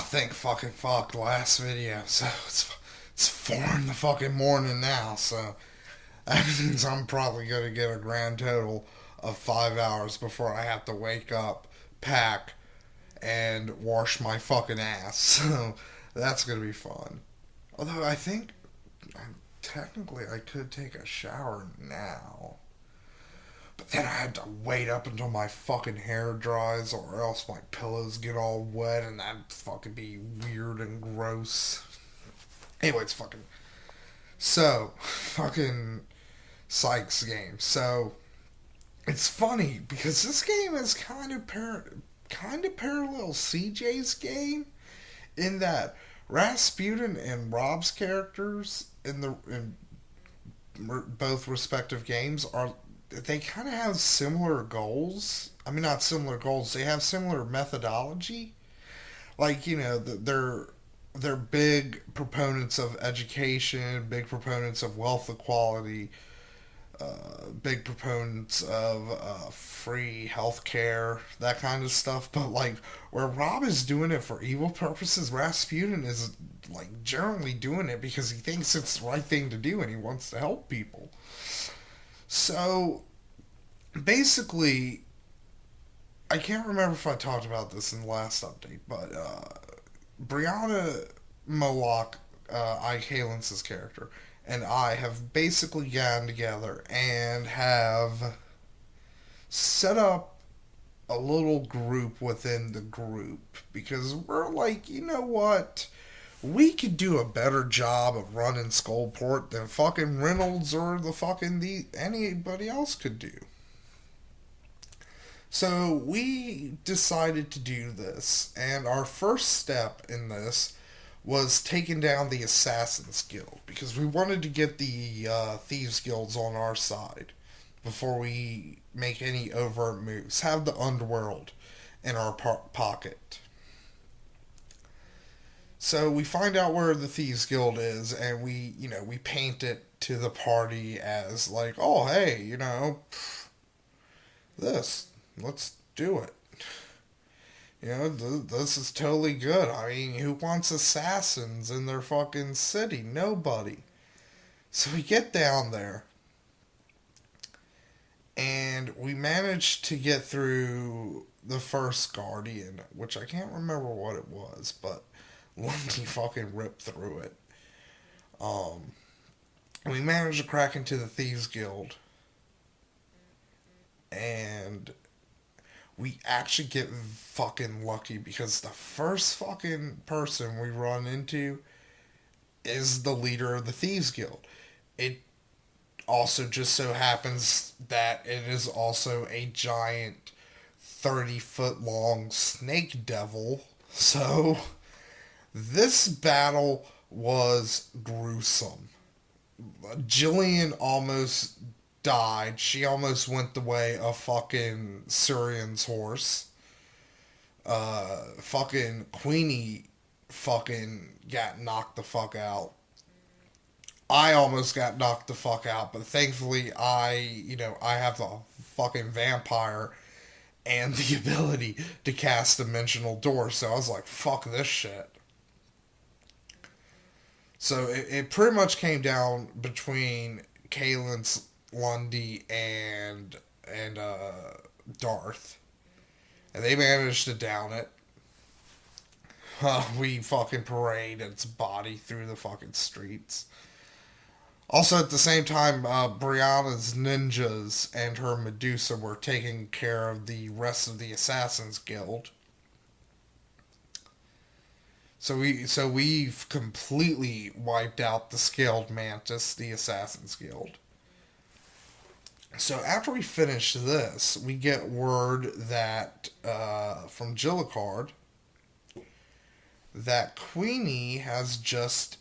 Thank fucking fuck. Last video. So it's 4 in the fucking morning now. So that means I'm probably gonna get a grand total of 5 hours before I have to wake up, pack, and wash my fucking ass. So that's gonna be fun. Although I think technically I could take a shower now. But then I had to wait up until my fucking hair dries, or else my pillows get all wet, and that'd fucking be weird and gross. Anyway, it's fucking. So, fucking Sykes game. So, it's funny because this game is kind of parallel CJ's game in that Rasputin and Rob's characters in both respective games are they kind of have similar goals. I mean, not similar goals. They have similar methodology. Like they're big proponents of education, big proponents of wealth equality, big proponents of free healthcare, that kind of stuff. But like where Rob is doing it for evil purposes, Rasputin is like generally doing it because he thinks it's the right thing to do and he wants to help people. So basically, I can't remember if I talked about this in the last update, but Brianna Moloch, Ike Halen's character, and I have basically gotten together and have set up a little group within the group because we're like, you know what? We could do a better job of running Skullport than fucking Reynolds or the anybody else could do. So we decided to do this, and our first step in this was taking down the Assassin's Guild because we wanted to get the Thieves Guilds on our side before we make any overt moves. Have the underworld in our pocket. So we find out where the Thieves Guild is, and we paint it to the party as like, oh hey, this, let's do it. This is totally good. I mean, who wants assassins in their fucking city? Nobody. So we get down there, and we managed to get through the first Guardian, which I can't remember what it was, but Lundy fucking ripped through it. Um, we managed to crack into the Thieves Guild, and we actually get fucking lucky because the first fucking person we run into is the leader of the Thieves Guild. It also just so happens that it is also a giant 30-foot long snake devil. So this battle was gruesome. Jillian almost died. She almost went the way of fucking Syrian's horse. Fucking Queenie fucking got knocked the fuck out. I almost got knocked the fuck out, but thankfully I have the fucking vampire and the ability to cast dimensional doors, so I was like, fuck this shit. So it pretty much came down between Kalen's Lundy and Darth, and they managed to down it. We fucking parade its body through the fucking streets. Also, at the same time, Brianna's ninjas and her Medusa were taking care of the rest of the Assassin's Guild. So we've completely wiped out the Scaled Mantis, the Assassin's Guild. So after we finish this, we get word that from Gillicard that Queenie has just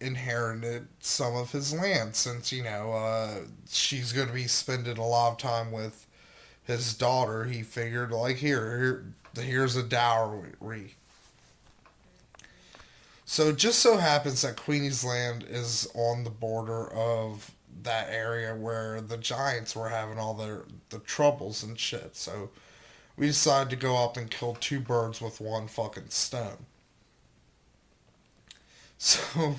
inherited some of his land since she's going to be spending a lot of time with his daughter. He figured like here's a dowry. So it just so happens that Queenie's land is on the border of that area where the Giants were having all the troubles and shit. So we decided to go up and kill two birds with one fucking stone. So,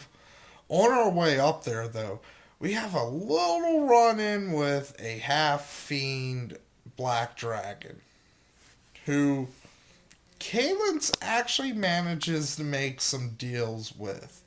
on our way up there, though, we have a little run in with a half fiend black dragon who Kalen's actually manages to make some deals with.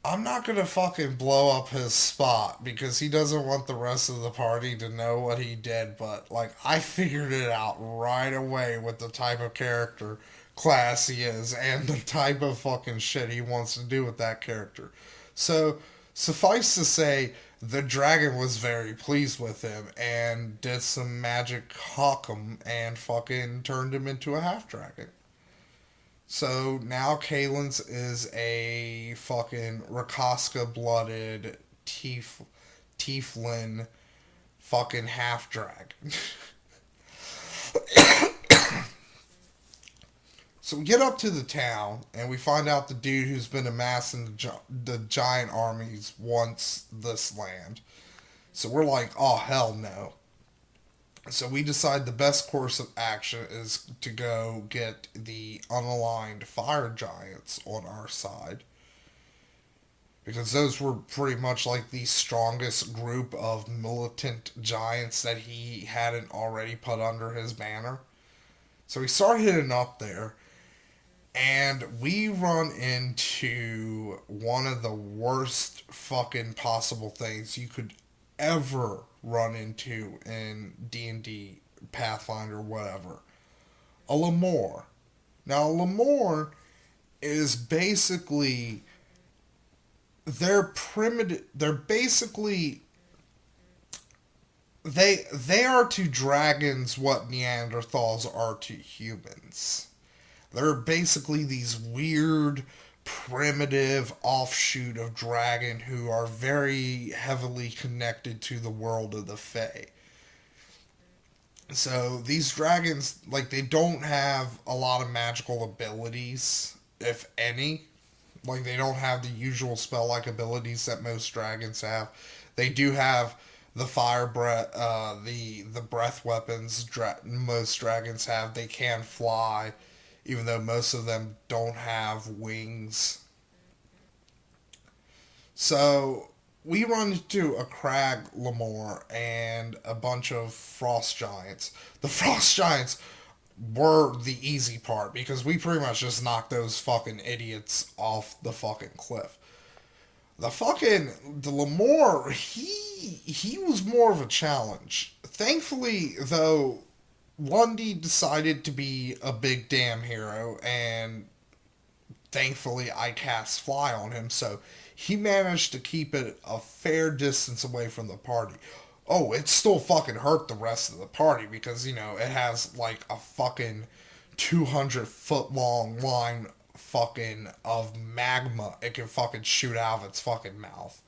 I'm not gonna fucking blow up his spot because he doesn't want the rest of the party to know what he did, but like I figured it out right away with the type of character class he is and the type of fucking shit he wants to do with that character. So suffice to say, the dragon was very pleased with him and did some magic huck him and fucking turned him into a half dragon. So now Kalen's is a fucking Rakoska blooded tieflin fucking half dragon. So we get up to the town and we find out the dude who's been amassing the giant armies wants this land. So we're like, oh hell no. So we decide the best course of action is to go get the unaligned fire giants on our side. Because those were pretty much like the strongest group of militant giants that he hadn't already put under his banner. So we start hitting up there, and we run into one of the worst fucking possible things you could ever run into in D&D, Pathfinder, whatever. A Lemore. Now, a Lemore is basically... They're primitive... They're basically... They are to dragons what Neanderthals are to humans. They're basically these weird, primitive offshoot of dragon who are very heavily connected to the world of the Fae. So these dragons, like, they don't have a lot of magical abilities, if any. Like, they don't have the usual spell-like abilities that most dragons have. They do have the fire breath, the breath weapons most dragons have. They can fly, even though most of them don't have wings. So we run into a crag Lemore and a bunch of frost giants. The frost giants were the easy part because we pretty much just knocked those fucking idiots off the fucking cliff. The Lemore, he was more of a challenge. Thankfully, though, Lundy decided to be a big damn hero, and thankfully I cast Fly on him, so he managed to keep it a fair distance away from the party. Oh, it still fucking hurt the rest of the party because, you know, it has like a fucking 200-foot long line fucking of magma it can fucking shoot out of its fucking mouth.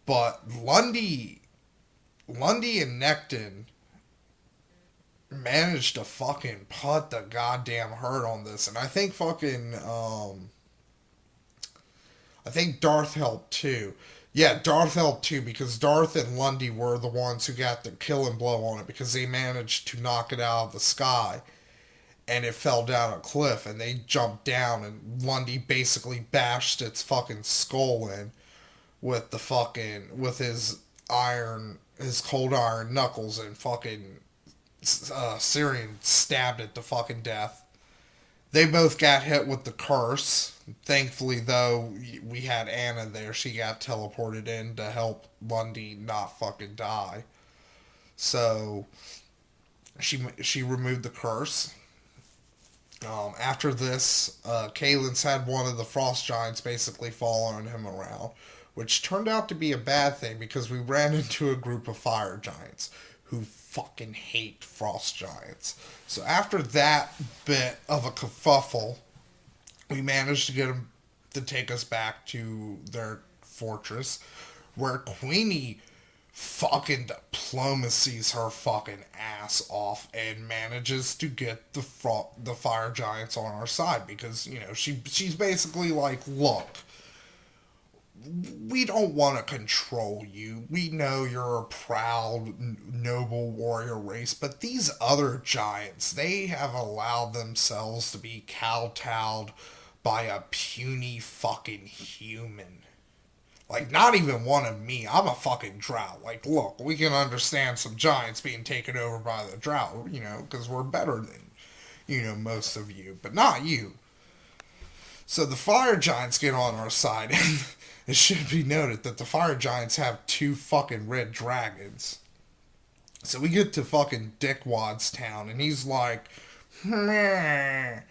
But Lundy and Necton managed to fucking put the goddamn hurt on this, and I think fucking I think Darth helped too. Yeah, Darth helped too because Darth and Lundy were the ones who got the killing blow on it because they managed to knock it out of the sky and it fell down a cliff and they jumped down and Lundy basically bashed its fucking skull in with the fucking with his cold iron knuckles and fucking Syrian stabbed it to fucking death. They both got hit with the curse. Thankfully, though, we had Anna there. She got teleported in to help Lundy not fucking die. So, she removed the curse. After this, Kalen's had one of the frost giants basically following him around, which turned out to be a bad thing because we ran into a group of fire giants who fucking hate frost giants. So after that bit of a kerfuffle, we managed to get them to take us back to their fortress, where Queenie fucking diplomacies her fucking ass off and manages to get the fire giants on our side because, you know, she's basically like, look, we don't want to control you. We know you're a proud, noble warrior race, but these other giants, they have allowed themselves to be kowtowed by a puny fucking human. Like, not even one of me. I'm a fucking drought. Like, look, we can understand some giants being taken over by the drought, because we're better than, most of you. But not you. So the fire giants get on our side. And it should be noted that the fire giants have 2 fucking red dragons. So we get to fucking Dickwad's town. And he's like, meh.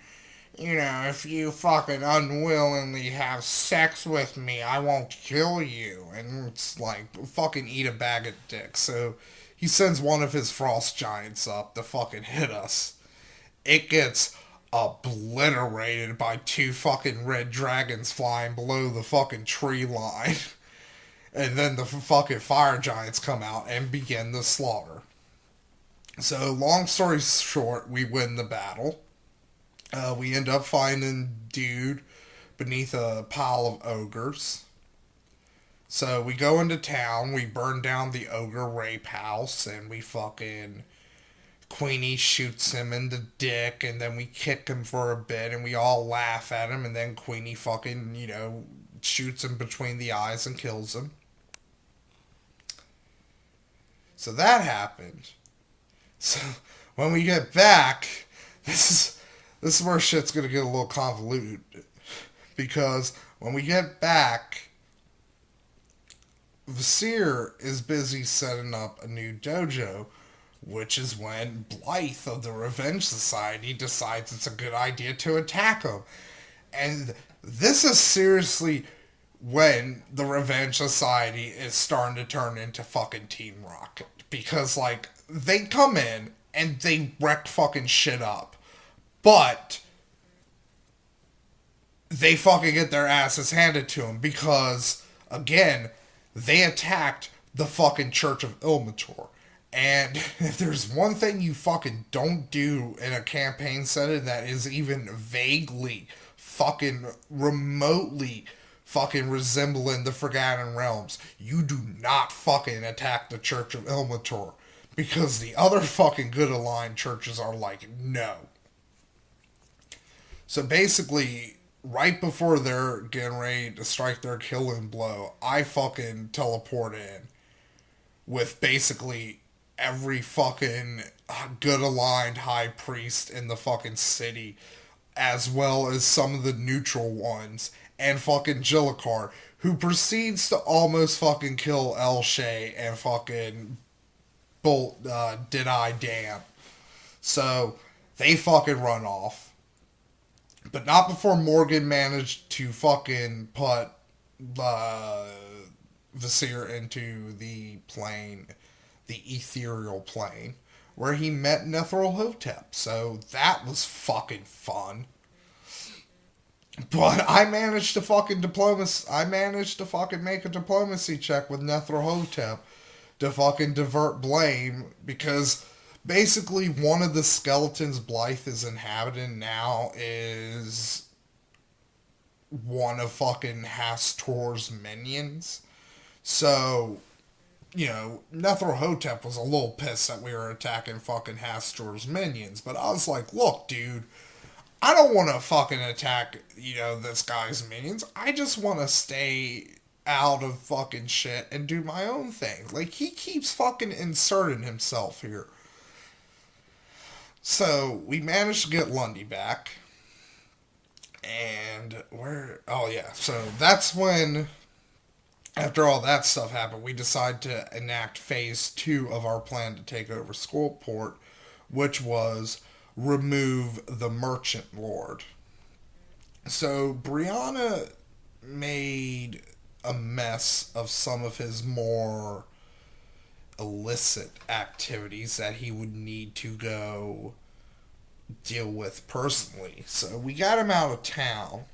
If you fucking unwillingly have sex with me, I won't kill you. And it's like, fucking eat a bag of dicks. So he sends one of his frost giants up to fucking hit us. It gets obliterated by 2 fucking red dragons flying below the fucking tree line. And then the fucking fire giants come out and begin the slaughter. So, long story short, we win the battle. We end up finding dude beneath a pile of ogres. So we go into town, we burn down the ogre rape house, and we fucking... Queenie shoots him in the dick, and then we kick him for a bit, and we all laugh at him, and then Queenie fucking, shoots him between the eyes and kills him. So that happened. So when we get back, this is where shit's gonna get a little convoluted. Because when we get back, Vasir is busy setting up a new dojo, which is when Blythe of the Revenge Society decides it's a good idea to attack him. And this is seriously when the Revenge Society is starting to turn into fucking Team Rocket. Because, they come in and they wreck fucking shit up. But they fucking get their asses handed to them because, again, they attacked the fucking Church of Ilmator. And if there's one thing you fucking don't do in a campaign setting that is even vaguely, fucking remotely fucking resembling the Forgotten Realms, you do not fucking attack the Church of Ilmator. Because the other fucking good aligned churches are like, no. So basically, right before they're getting ready to strike their killing blow, I fucking teleport in with basically every fucking good aligned high priest in the fucking city, as well as some of the neutral ones, and fucking Jillikar, who proceeds to almost fucking kill El Shay and fucking Bolt Did I Damn. So they fucking run off. But not before Morgan managed to fucking put Vasir into the plane, the ethereal plane, where he met Nethril-Hotep. So that was fucking fun. But I managed to fucking make a diplomacy check with Nethril-Hotep to fucking divert blame, because basically one of the skeletons Blythe is inhabiting now is one of fucking Hastor's minions. So, Nethril-Hotep was a little pissed that we were attacking fucking Hastor's minions. But I was like, look, dude, I don't want to fucking attack, this guy's minions. I just want to stay out of fucking shit and do my own thing. He keeps fucking inserting himself here. So, we managed to get Lundy back. And so that's when, after all that stuff happened, we decided to enact phase 2 of our plan to take over Skullport, which was remove the Merchant Lord. So Brianna made a mess of some of his more illicit activities that he would need to go deal with personally. So we got him out of town.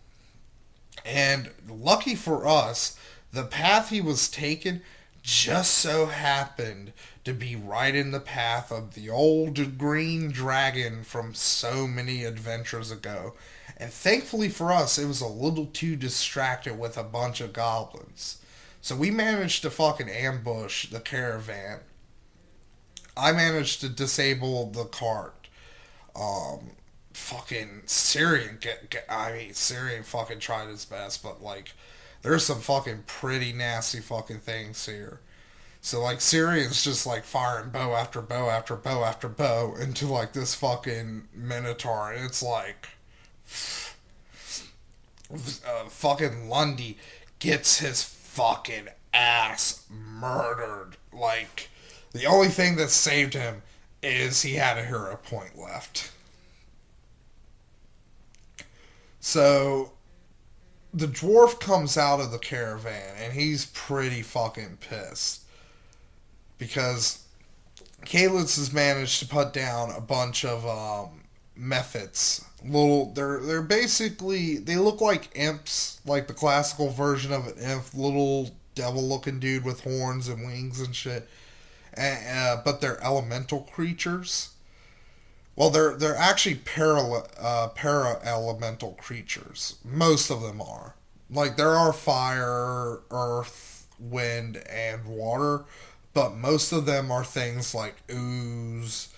And lucky for us, the path he was taking just so happened to be right in the path of the old green dragon from so many adventures ago. And thankfully for us, it was a little too distracted with a bunch of goblins. So we managed to fucking ambush the caravan. I managed to disable the cart. fucking Syrian Syrian fucking tried his best, but like there's some fucking pretty nasty fucking things here. So like Syrian's just like firing bow after bow after bow after bow into like this fucking minotaur, and it's like fucking Lundy gets his fucking ass murdered. Like the only thing that saved him is he had a hero point left. So the dwarf comes out of the caravan and he's pretty fucking pissed because Kalitz has managed to put down a bunch of methods. They're basically, they look like imps, like the classical version of an imp, little devil looking dude with horns and wings and shit. But they're elemental creatures. Well, they're actually para elemental creatures. Most of them are. Like there are fire, earth, wind, and water, but most of them are things like ooze,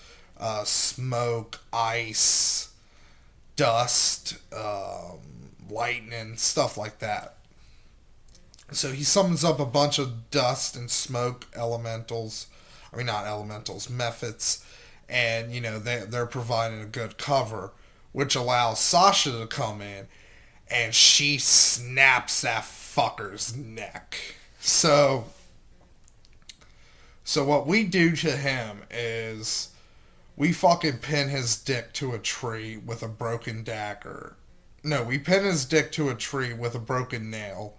smoke, ice, dust, lightning, stuff like that. So he summons up a bunch of dust and smoke elementals. I mean, not elementals, methods. And, you know, they're providing a good cover, which allows Sasha to come in, and she snaps that fucker's neck. So what we do to him is we fucking pin his dick to a tree with a broken dagger. No, we pin his dick to a tree with a broken nail,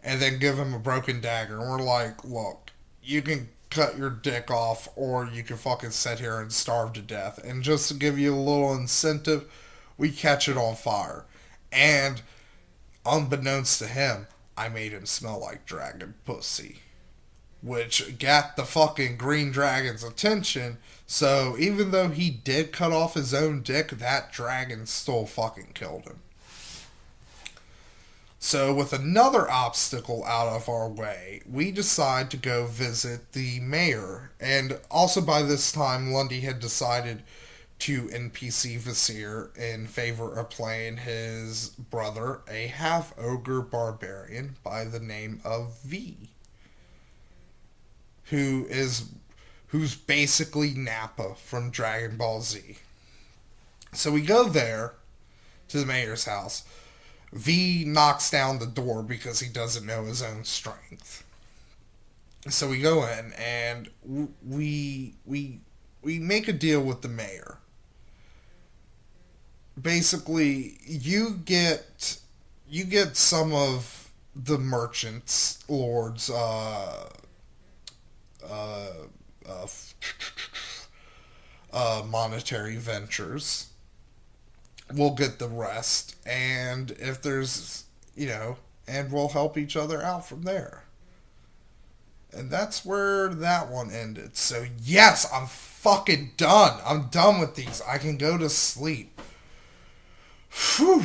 and then give him a broken dagger. And we're like, look, you can cut your dick off, or you can fucking sit here and starve to death. And just to give you a little incentive, we catch it on fire. And unbeknownst to him, I made him smell like dragon pussy, which got the fucking green dragon's attention. So even though he did cut off his own dick, that dragon still fucking killed him. So with another obstacle out of our way, we decide to go visit the mayor. And also by this time, Lundy had decided to NPC Visir in favor of playing his brother, a half-ogre barbarian by the name of V. Who's basically Nappa from Dragon Ball Z. So we go there to the mayor's house. V knocks down the door because he doesn't know his own strength. So we go in and we make a deal with the mayor. Basically, you get some of the merchants, lords, monetary ventures. We'll get the rest, and if there's, and we'll help each other out from there. And that's where that one ended. So yes, I'm fucking done. I'm done with these. I can go to sleep. Whew.